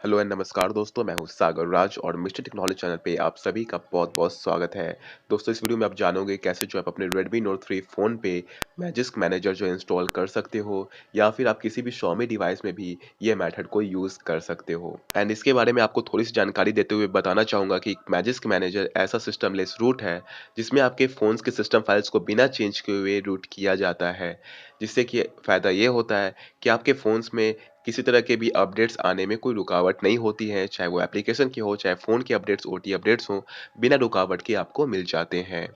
Hello and नमस्कार दोस्तों, मैं हूं सागर राज और मिस्टर टेक्नोलॉजी चैनल पे आप सभी का बहुत-बहुत स्वागत है। दोस्तों, इस वीडियो में आप जानोगे कैसे जो आप अपने Redmi Note 3 फ़ोन पे मैजिस्क मैनेजर जो इंस्टॉल कर सकते हो या फिर आप किसी भी Xiaomi डिवाइस में भी ये मेथड को यूज़ कर सकते हो। एंड इसके बारे में आपको थोड़ी-सी जानकारी देते हुए बताना चाहूँगा कि मैजिस्क मैनेजर ऐसा सिस्टमलेस रूट है, जिसमें आपके फ़ोन्स के सिस्टम फाइल्स को बिना चेंज किए हुए रूट किया जाता है। जिससे कि फ़ायदा ये होता है कि आपके फ़ोन्स में किसी तरह के भी अपडेट्स आने में कोई रुकावट नहीं होती है, चाहे वो एप्लीकेशन की हो, चाहे फ़ोन के अपडेट्स, ओटी अपडेट्स हों, बिना रुकावट के आपको मिल जाते हैं।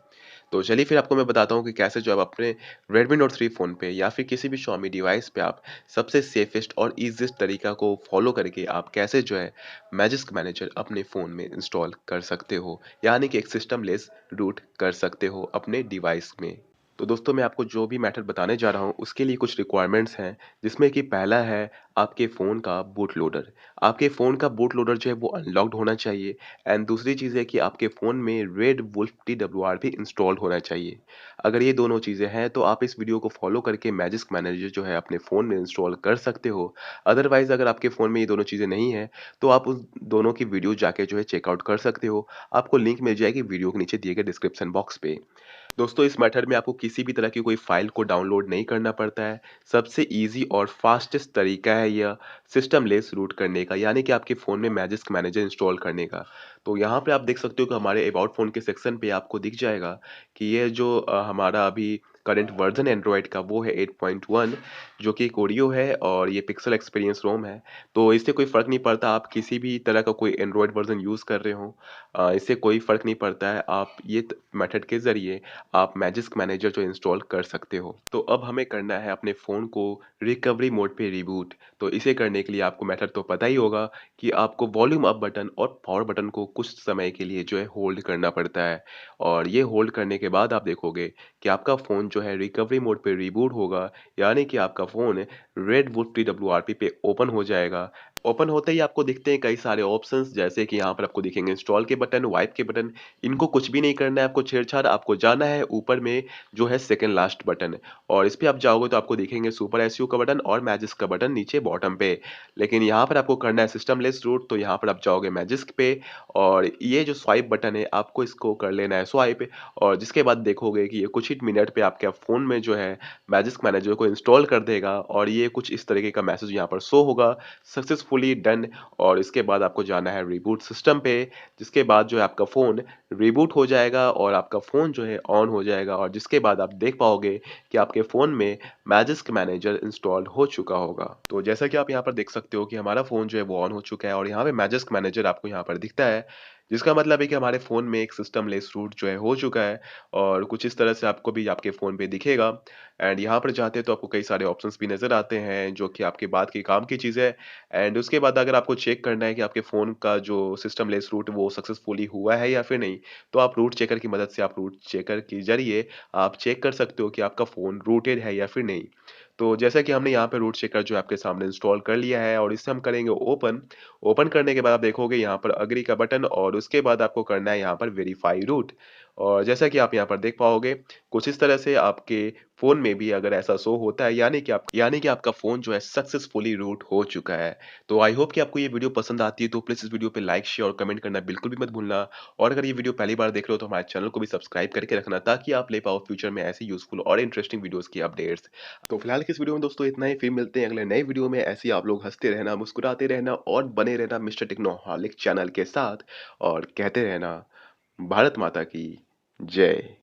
तो चलिए फिर आपको मैं बताता हूँ कि कैसे जो आप अपने Redmi Note 3 फ़ोन पे या फिर किसी भी Xiaomi डिवाइस पे आप सबसे सेफेस्ट और ईज़ीएस्ट तरीका को फ़ॉलो करके आप कैसे जो है मैजिस्क मैनेजर अपने फ़ोन में इंस्टॉल कर सकते हो, यानी कि एक सिस्टमलेस रूट कर सकते हो अपने डिवाइस में। तो दोस्तों, मैं आपको जो भी मेथड बताने जा रहा हूँ उसके लिए कुछ रिक्वायरमेंट्स हैं, जिसमें कि पहला है आपके फ़ोन का बूट लोडर। आपके फ़ोन का बूट लोडर जो है वो अनलॉक्ड होना चाहिए एंड दूसरी चीज़ है कि आपके फ़ोन में रेड वुल्फ TWR भी इंस्टॉल्ड होना चाहिए। अगर ये दोनों चीज़ें हैं तो आप इस वीडियो को फ़ॉलो करके मैजिस्क मैनेजर जो है अपने फ़ोन में इंस्टॉल कर सकते हो। अदरवाइज़ अगर आपके फ़ोन में ये दोनों चीज़ें नहीं हैं, तो आप उस दोनों की वीडियो जाके जो है चेकआउट कर सकते हो। आपको लिंक मिल जाएगी वीडियो के नीचे दिए गए डिस्क्रिप्शन बॉक्स पे। दोस्तों, इस मेथड में आपको किसी भी तरह की कोई फ़ाइल को डाउनलोड नहीं करना पड़ता है। सबसे ईज़ी और फ़ास्टेस्ट तरीका है यह सिस्टमलेस रूट करने का, यानी कि आपके फ़ोन में मैजिस्क मैनेजर इंस्टॉल करने का। तो यहाँ पे आप देख सकते हो कि हमारे अबाउट फ़ोन के सेक्शन पे आपको दिख जाएगा कि ये जो हमारा अभी करंट वर्ज़न एंड्रॉयड का वो है 8.1, जो कि एक ओरियो है और ये पिक्सेल एक्सपीरियंस रोम है। तो इससे कोई फ़र्क नहीं पड़ता आप किसी भी तरह का कोई एंड्रॉयड वर्ज़न यूज़ कर रहे हो। इससे कोई फ़र्क नहीं पड़ता है। आप ये मेथड के ज़रिए आप मैजिस्क मैनेजर जो इंस्टॉल कर सकते हो। तो अब हमें करना है अपने फ़ोन को रिकवरी मोड पे रिबूट। तो इसे करने के लिए आपको मेथड तो पता ही होगा कि आपको वॉल्यूम अप बटन और पावर बटन को कुछ समय के लिए जो है होल्ड करना पड़ता है। और ये होल्ड करने के बाद आप देखोगे कि आपका फ़ोन जो है रिकवरी मोड पे रिबूट होगा, यानी कि आपका फ़ोन रेडवुड TWRP पे ओपन हो जाएगा। ओपन होते ही आपको दिखते हैं कई सारे ऑप्शंस, जैसे कि यहाँ पर आपको दिखेंगे इंस्टॉल के बटन, वाइप के बटन। इनको कुछ भी नहीं करना है आपको छेड़छाड़, आपको जाना है ऊपर में जो है सेकंड लास्ट बटन और इस पे आप जाओगे तो आपको दिखेंगे सुपर एसयू का बटन और मैजिस्क का बटन नीचे बॉटम पे। लेकिन यहाँ पर आपको करना है सिस्टमलेस रूट, तो यहाँ पर आप जाओगे मैजिस्क पे और ये जो स्वाइप बटन है आपको इसको कर लेना है स्वाइप और जिसके बाद देखोगे कि ये कुछ ही मिनट पे आपके फ़ोन में जो है मैजिस्क मैनेजर को इंस्टॉल कर देगा और ये कुछ इस तरीके का मैसेज यहाँ पर शो होगा, सक्सेसफुली डन। और इसके बाद आपको जाना है रिबूट सिस्टम पे, जिसके बाद जो है आपका फ़ोन रिबूट हो जाएगा और आपका फ़ोन जो है ऑन हो जाएगा और जिसके बाद आप देख पाओगे कि आपके फ़ोन में मैजिस्क मैनेजर इंस्टॉल्ड हो चुका होगा। तो जैसा कि आप यहाँ पर देख सकते हो कि हमारा फ़ोन जो है वो ऑन हो चुका है और यहाँ पे मैजिस्क मैनेजर आपको यहाँ पर दिखता है, जिसका मतलब है कि हमारे फ़ोन में एक सिस्टमलेस रूट जो है हो चुका है और कुछ इस तरह से आपको भी आपके फ़ोन पे दिखेगा। एंड यहाँ पर जाते हैं तो आपको कई सारे ऑप्शंस भी नज़र आते हैं, जो कि आपके बाद के काम की चीज़ है। एंड उसके बाद अगर आपको चेक करना है कि आपके फ़ोन का जो सिस्टमलेस रूट वो सक्सेसफुली हुआ है या फिर नहीं, तो आप रूट चेकर की मदद से आप रूट चेकर के ज़रिए आप चेक कर सकते हो कि आपका फ़ोन रूटेड है या फिर नहीं। तो जैसा कि हमने यहाँ पे रूट चेकर जो है आपके सामने इंस्टॉल कर लिया है और इसे हम करेंगे ओपन। ओपन करने के बाद आप देखोगे यहाँ पर एग्री का बटन और उसके बाद आपको करना है यहाँ पर वेरीफाई रूट। और जैसा कि आप यहाँ पर देख पाओगे, कुछ इस तरह से आपके फ़ोन में भी अगर ऐसा शो होता है, यानी कि आपका फ़ोन जो है सक्सेसफुली रूट हो चुका है। तो आई होप कि आपको ये वीडियो पसंद आती है, तो प्लीज़ इस वीडियो पे लाइक, शेयर और कमेंट करना बिल्कुल भी मत भूलना। और अगर ये वीडियो पहली बार देख रहे हो तो हमारे चैनल को भी सब्सक्राइब करके रखना, ताकि आप ले पाओ फ्यूचर में ऐसी यूज़फुल और इंटरेस्टिंग वीडियोज़ की अपडेट्स। तो फिलहाल के इस वीडियो में दोस्तों इतना ही, फिर मिलते हैं अगले नए वीडियो में। ऐसे ही आप लोग हँसते रहना, मुस्कुराते रहना और बने रहना मिस्टर टेक्नोहॉलिक चैनल के साथ और कहते रहना भारत माता की जय।